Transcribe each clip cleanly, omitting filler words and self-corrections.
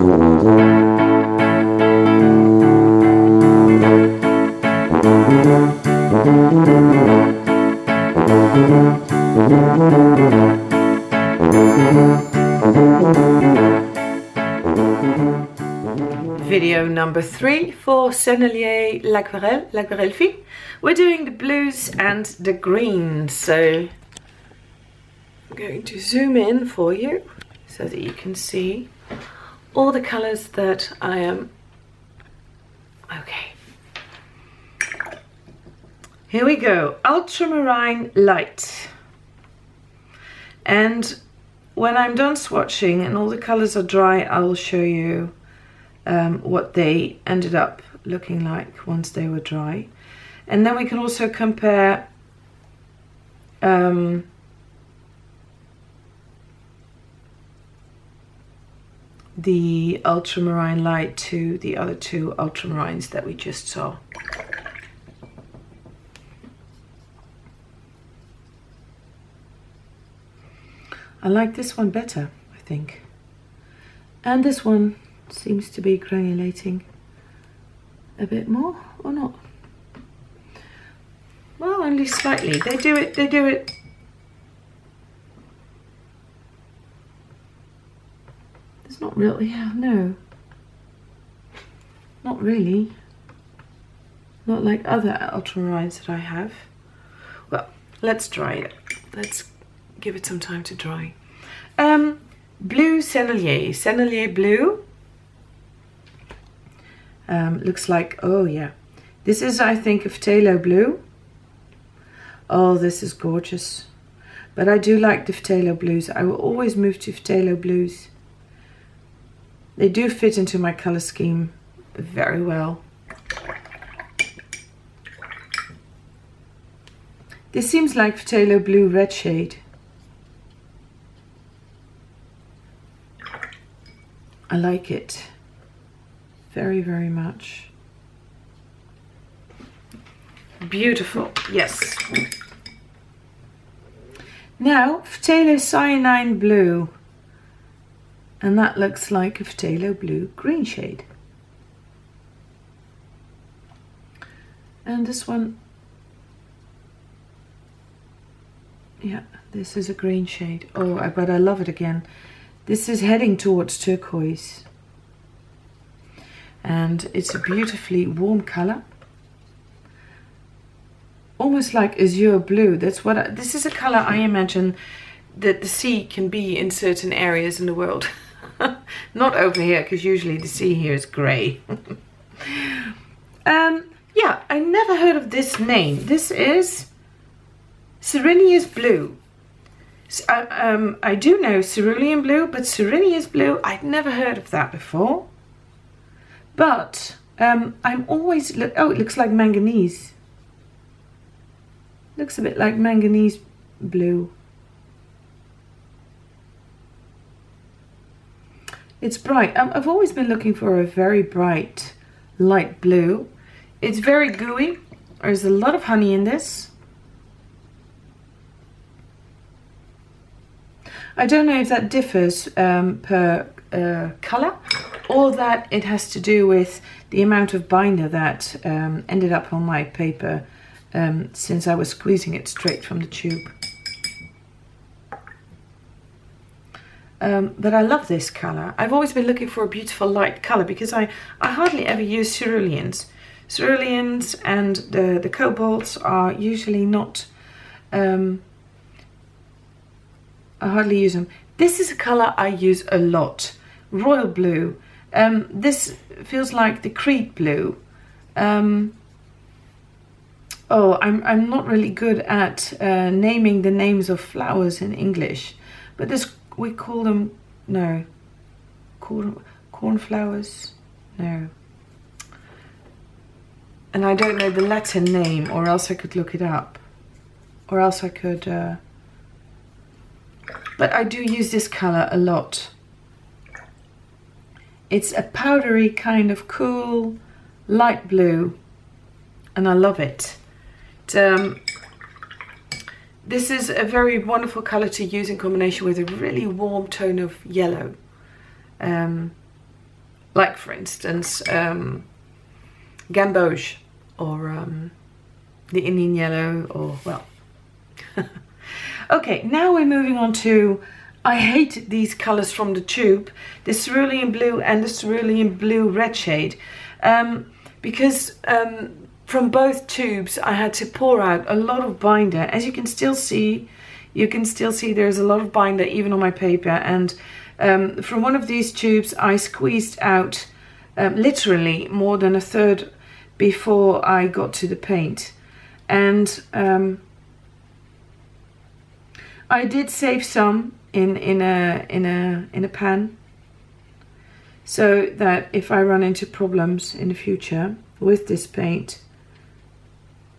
Video number 3 for Sennelier l'Aquarelle Fille. We're doing the blues and the greens, so I'm going to zoom in for you so that you can see all the colors that I am. Okay, here we go. Ultramarine Light. And when I'm done swatching and all the colors are dry, I will show you what they ended up looking like once they were dry. And then we can also compare the ultramarine light to the other two ultramarines that we just saw. I like this one better, I think. And this one seems to be granulating a bit more, or not? Well, only slightly. They do it. It's not really, yeah, no. Not really. Not like other ultramarines that I have. Well, let's dry it. Let's give it some time to dry. Blue Sennelier Blue. Looks like, oh yeah, this is, I think, a phthalo blue. Oh, this is gorgeous. But I do like the phthalo blues. I will always move to phthalo blues. They do fit into my color scheme very well. This seems like phthalo blue red shade. I like it very, very much. Beautiful, yes. Now, phthalo cyanine blue. And that looks like a phthalo blue green shade. And this one, yeah, this is a green shade. Oh, but I love it again. This is heading towards turquoise. And it's a beautifully warm color. Almost like azure blue. That's what this is a color I imagine that the sea can be in certain areas in the world. Not over here, because usually the sea here is grey. Yeah, I never heard of this name. This is Sirenians Blue. I do know cerulean blue, but Sirenians Blue, I'd never heard of that before. But I'm always, oh, it looks like manganese. Looks a bit like manganese blue. It's bright. I've always been looking for a very bright light blue. It's very gooey. There's a lot of honey in this. I don't know if that differs per color, or that it has to do with the amount of binder that ended up on my paper since I was squeezing it straight from the tube. But I love this color. I've always been looking for a beautiful light color because I hardly ever use ceruleans. Ceruleans and the cobalts are usually not, I hardly use them. This is a color I use a lot. Royal blue. This feels like the Creed blue. Oh, I'm not really good at naming the names of flowers in English, but this we call them, no, cornflowers, no. And I don't know the Latin name, or else I could look it up, or else I could. But I do use this color a lot. It's a powdery kind of cool light blue, and I love it. This is a very wonderful color to use in combination with a really warm tone of yellow. like for instance gamboge or the Indian yellow, or well. Okay, now we're moving on to, I hate these colors from the tube, the cerulean blue and the cerulean blue red shade, because from both tubes I had to pour out a lot of binder. As you can still see, there's a lot of binder even on my paper, and from one of these tubes I squeezed out literally more than a third before I got to the paint. And I did save some in a pan, so that if I run into problems in the future with this paint,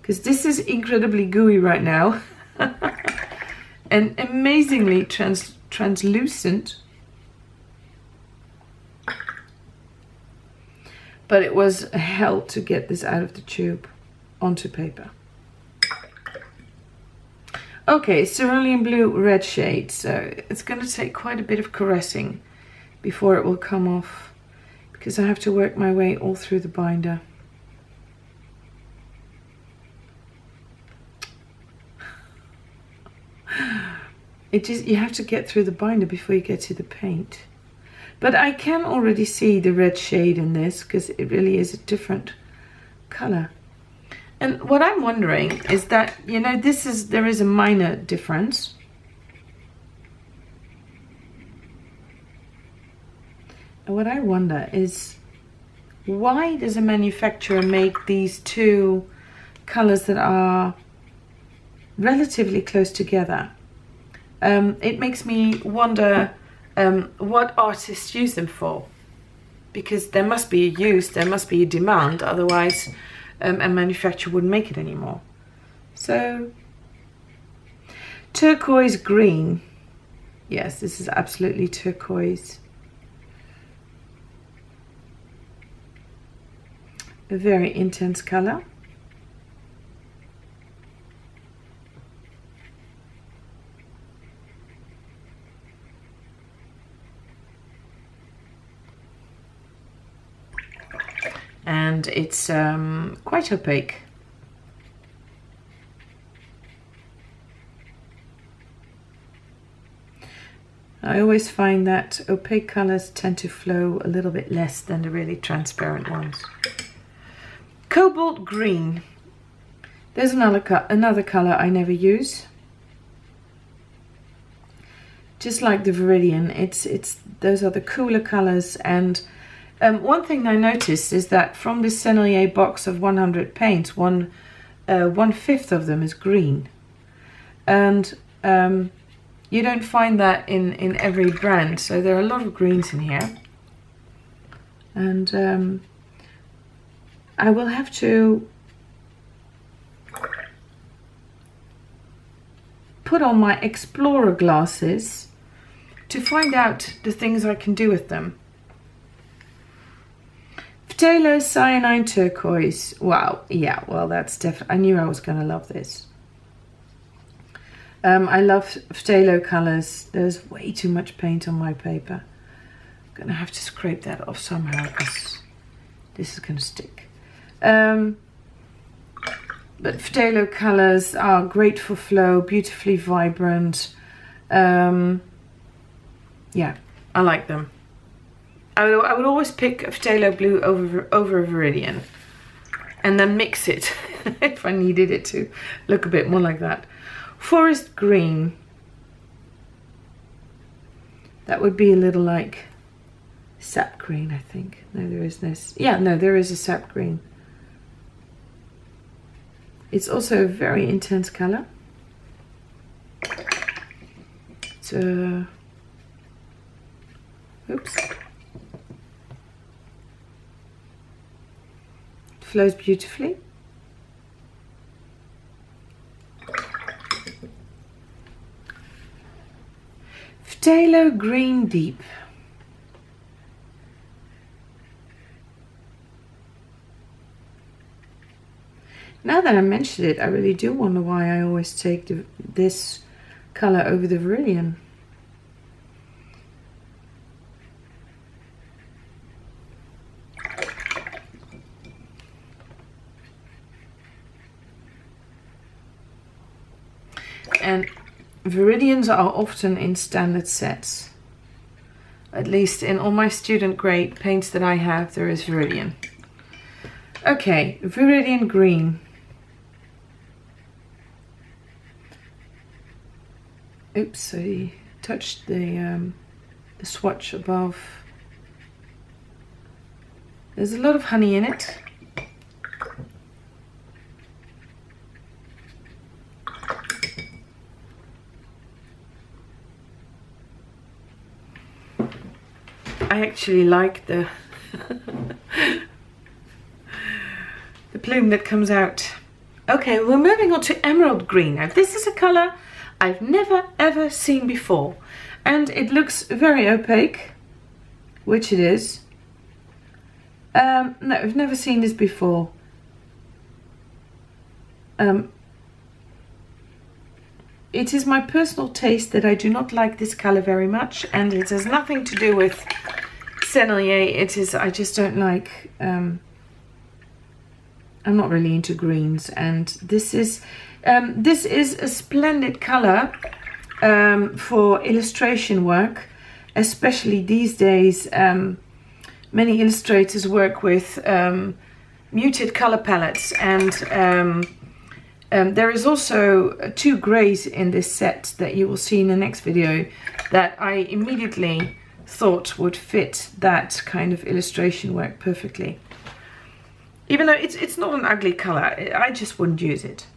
because this is incredibly gooey right now and amazingly translucent, but it was a hell to get this out of the tube onto paper. Okay, cerulean blue red shade, so it's going to take quite a bit of caressing before it will come off, because I have to work my way all through the binder. You have to get through the binder before you get to the paint. But I can already see the red shade in this, because it really is a different color. And what I'm wondering is that, you know, there is a minor difference. And what I wonder is, why does a manufacturer make these two colors that are relatively close together? It makes me wonder what artists use them for. Because there must be a use, there must be a demand, otherwise a manufacturer wouldn't make it anymore. So, turquoise green. Yes, this is absolutely turquoise. A very intense color. And it's quite opaque. I always find that opaque colors tend to flow a little bit less than the really transparent ones. Cobalt green. There's another color I never use. Just like the Viridian, those are the cooler colors. And one thing I noticed is that from this Sennelier box of 100 paints, 1/5 of them is green, and you don't find that in every brand. So there are a lot of greens in here, and I will have to put on my explorer glasses to find out the things I can do with them. Phthalo cyanine turquoise. Wow, yeah, well that's definitely, I knew I was going to love this. I love phthalo colors. There's way too much paint on my paper. I'm going to have to scrape that off somehow, because this is going to stick. But phthalo colors are great for flow, beautifully vibrant. Yeah, I like them. I would always pick a phthalo blue over a Viridian, and then mix it if I needed it to look a bit more like that. Forest green. That would be a little like sap green, I think. No, there is this. Yeah, no, there is a sap green. It's also a very intense color. It's a... Oops. Flows beautifully. Phthalo green deep. Now that I mentioned it, I really do wonder why I always take this color over the Viridian. and Viridians are often in standard sets. At least in all my student grade paints that I have, there is Viridian. Okay, Viridian Green. Oops, I touched the swatch above. There's a lot of honey in it. I actually like the the plume that comes out. Okay, we're moving on to emerald green. Now this is a color I've never ever seen before, and it looks very opaque, which it is. No, I've never seen this before. It is my personal taste that I do not like this color very much, and it has nothing to do with Sennelier. It is, I just don't like, I'm not really into greens, and this is a splendid color for illustration work, especially these days. Many illustrators work with muted color palettes, and there is also 2 grays in this set that you will see in the next video that I immediately thought would fit that kind of illustration work perfectly. Even though it's not an ugly color, I just wouldn't use it.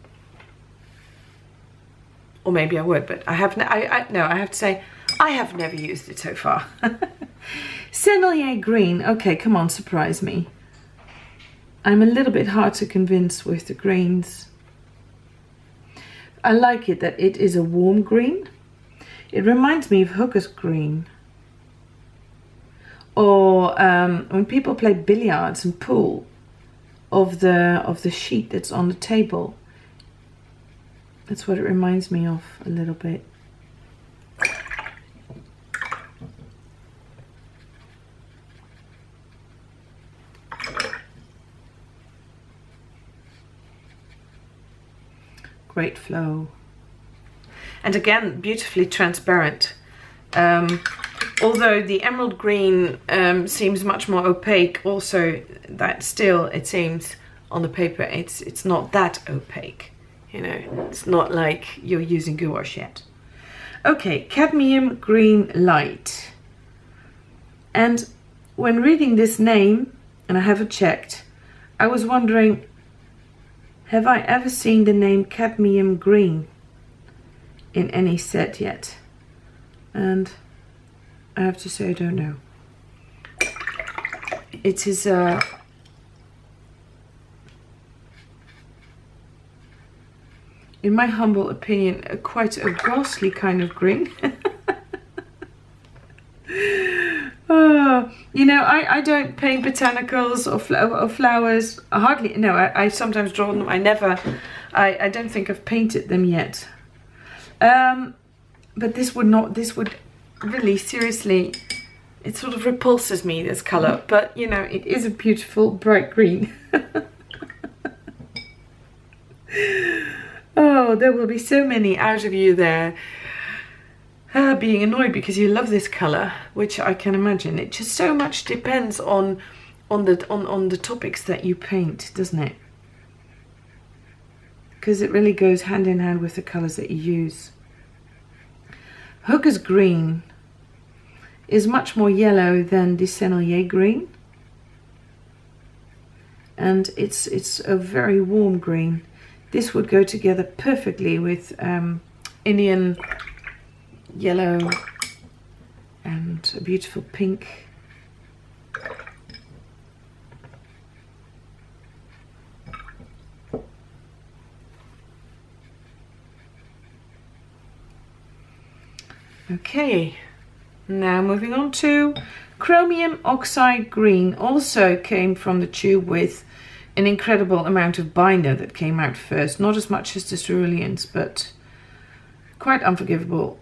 Or maybe I would, but I have to say I have never used it so far. Sennelier Green. Okay, come on, surprise me. I'm a little bit hard to convince with the greens. I like it that it is a warm green. It reminds me of Hooker's Green. Or when people play billiards and pool, of the sheet that's on the table. That's what it reminds me of a little bit. Great flow. And again, beautifully transparent. Although the emerald green seems much more opaque, also that still, it seems on the paper, it's not that opaque. You know, it's not like you're using gouache yet. Okay, cadmium green light. And when reading this name, and I haven't checked, I was wondering, have I ever seen the name cadmium green in any set yet? And I have to say I don't know. It is in my humble opinion, quite a ghastly kind of green. You know, I don't paint botanicals or flowers. Hardly. No, I sometimes draw them. I don't think I've painted them yet. But this would really, seriously, it sort of repulses me, this color. But, you know, it is a beautiful bright green. Oh, there will be so many out of you there being annoyed because you love this color, which I can imagine. It just so much depends on the topics that you paint, doesn't it? Because it really goes hand in hand with the colors that you use. Hooker's Green is much more yellow than the Sennelier Green, and it's a very warm green. This would go together perfectly with Indian yellow and a beautiful pink. Okay, now moving on to chromium oxide green. Also came from the tube with an incredible amount of binder that came out first. Not as much as the Sirenians, but quite unforgivable.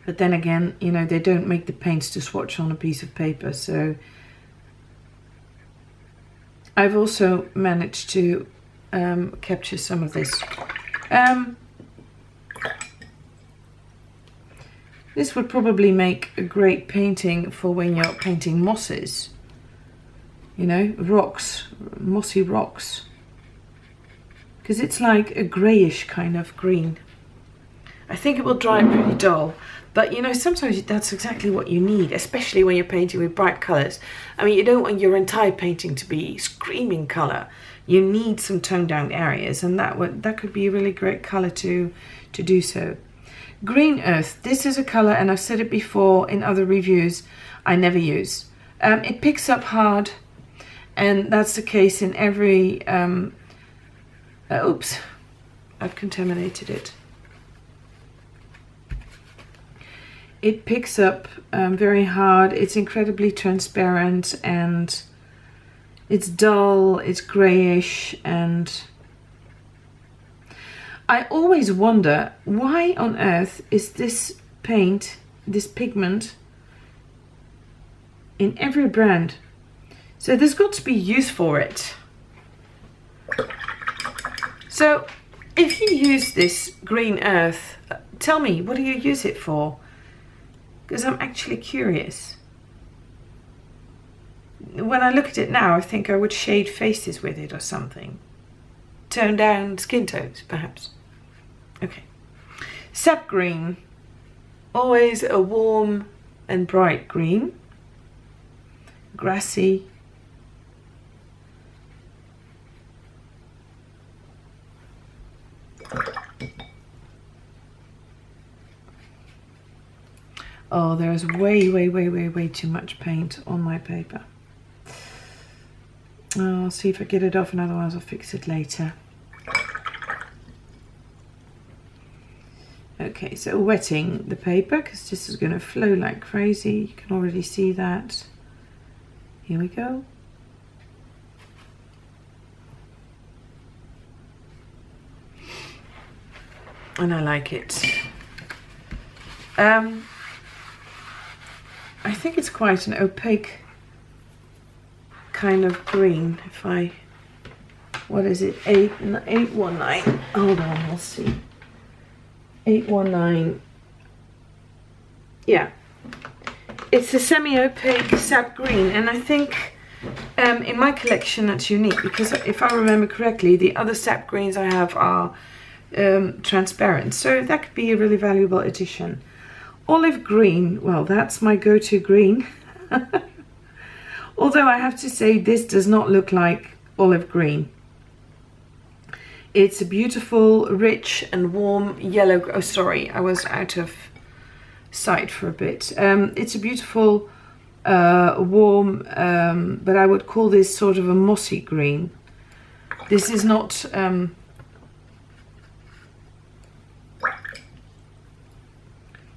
But then again, you know, they don't make the paints to swatch on a piece of paper, so I've also managed to capture some of this. This would probably make a great painting for when you're painting mosses. You know, rocks, mossy rocks. Because it's like a greyish kind of green. I think it will dry pretty dull. But you know, sometimes that's exactly what you need, especially when you're painting with bright colours. I mean, you don't want your entire painting to be screaming colour. You need some toned down areas, and that could be a really great colour to do so. Green earth. This is a colour, and I've said it before in other reviews, I never use. It picks up hard, and that's the case in every... oops, I've contaminated it. It picks up very hard. It's incredibly transparent, and it's dull, it's grayish, and I always wonder why on earth is this paint, this pigment, in every brand. So there's got to be use for it. So if you use this green earth, tell me, what do you use it for? Because I'm actually curious. When I look at it now, I think I would shade faces with it or something. Tone down skin tones, perhaps. Okay. Sap green. Always a warm and bright green. Grassy. Oh, there's way too much paint on my paper. I'll see if I get it off, and otherwise I'll fix it later. Okay, so wetting the paper, because this is going to flow like crazy. You can already see that. Here we go. And I like it. I think it's quite an opaque kind of green. If I, what is it, 819, hold on, we'll see, 819, yeah, it's a semi-opaque sap green, and I think in my collection that's unique, because if I remember correctly, the other sap greens I have are transparent, so that could be a really valuable addition. Olive green, well, that's my go-to green. Although I have to say, this does not look like olive green. It's a beautiful, rich and warm yellow. Oh, sorry, I was out of sight for a bit. It's a beautiful, warm, but I would call this sort of a mossy green. This is not...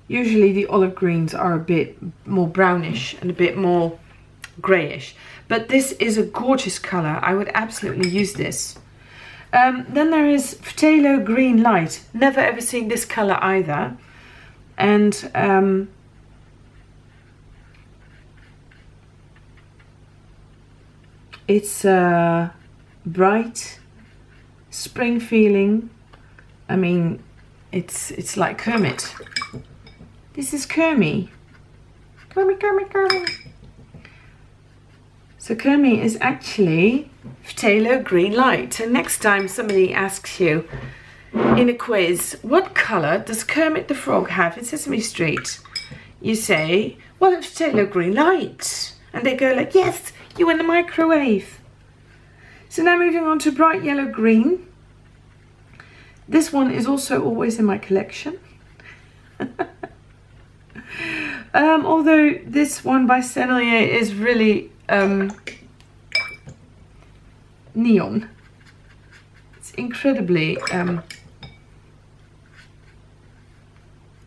Usually the olive greens are a bit more brownish and a bit more greyish, but this is a gorgeous colour. I would absolutely use this. Then there is Phthalo Green Light. Never ever seen this colour either, and it's bright, spring feeling. I mean, it's like Kermit. This is Kermit. Kermit. So Kermit is actually Phthalo Green Light. And next time somebody asks you in a quiz, what colour does Kermit the Frog have in Sesame Street? You say, well, it's Phthalo Green Light. And they go like, yes, you in the microwave. So now moving on to bright yellow green. This one is also always in my collection. Although this one by Sennelier is really neon. It's incredibly,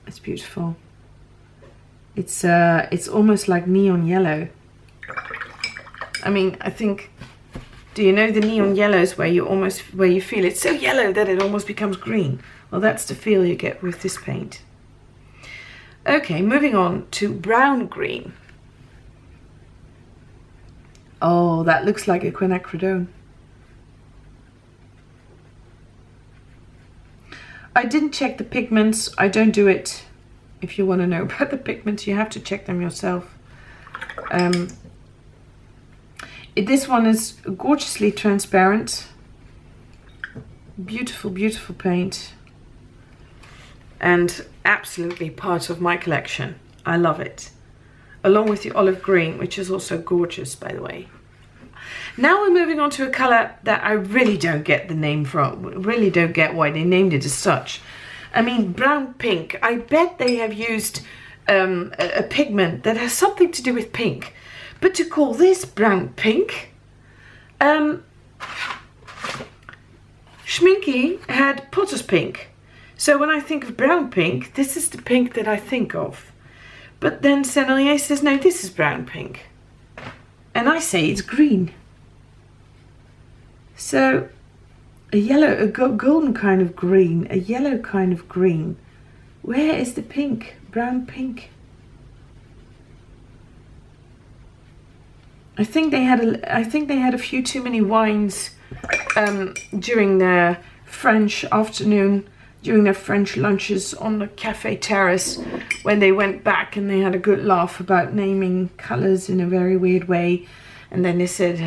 it's beautiful. It's almost like neon yellow. I mean, I think, do you know the neon yellows where you feel it's so yellow that it almost becomes green? Well, that's the feel you get with this paint. Okay, moving on to brown green. Oh, that looks like a quinacridone. I didn't check the pigments. I don't do it if you want to know about the pigments, you have to check them yourself. This one is gorgeously transparent. Beautiful, beautiful paint. And absolutely part of my collection. I love it. Along with the olive green, which is also gorgeous, by the way. Now we're moving on to a color that I really don't get the name from. Really don't get why they named it as such. I mean, brown pink. I bet they have used a pigment that has something to do with pink. But to call this brown pink, Schminky had Potter's pink. So when I think of brown pink, this is the pink that I think of. But then Sennelier says, no, this is brown pink. And I say it's green. So a yellow, a golden kind of green, a yellow kind of green. Where is the pink? Brown pink. I think they had a few too many wines during their French afternoon, during their French lunches on the cafe terrace, when they went back and they had a good laugh about naming colors in a very weird way. And then they said,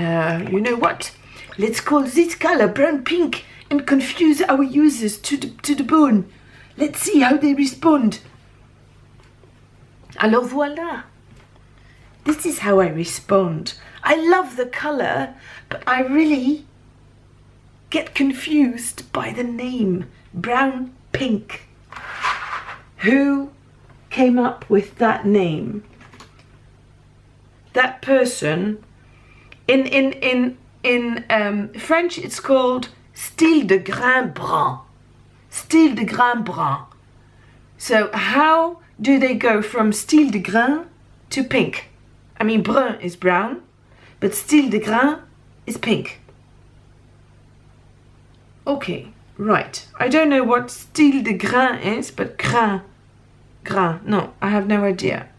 you know what? Let's call this color brown pink and confuse our users to the bone. Let's see how they respond. Alors voilà. This is how I respond. I love the color, but I really get confused by the name brown pink. Who came up with that name? That person, in French it's called style de grain brun. Style de grain brun. So how do they go from style de grain to pink? I mean, brun is brown, but style de grain is pink. Okay, right. I don't know what style de grain is, but grain. No, I have no idea.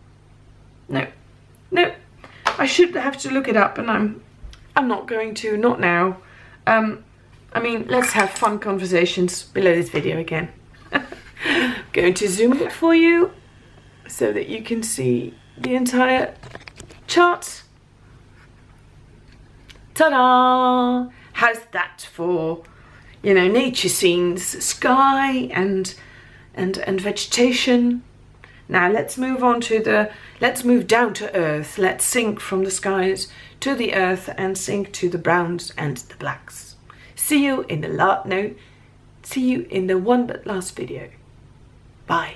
No. I should have to look it up, and I'm not going to, not now. I mean, let's have fun conversations below this video again. Going to zoom it for you so that you can see the entire chart. Ta-da! How's that for, you know, nature scenes, sky and vegetation? Now let's move on to let's move down to earth. Let's sink from the skies to the earth and sink to the browns and the blacks. See you in the one but last video. Bye.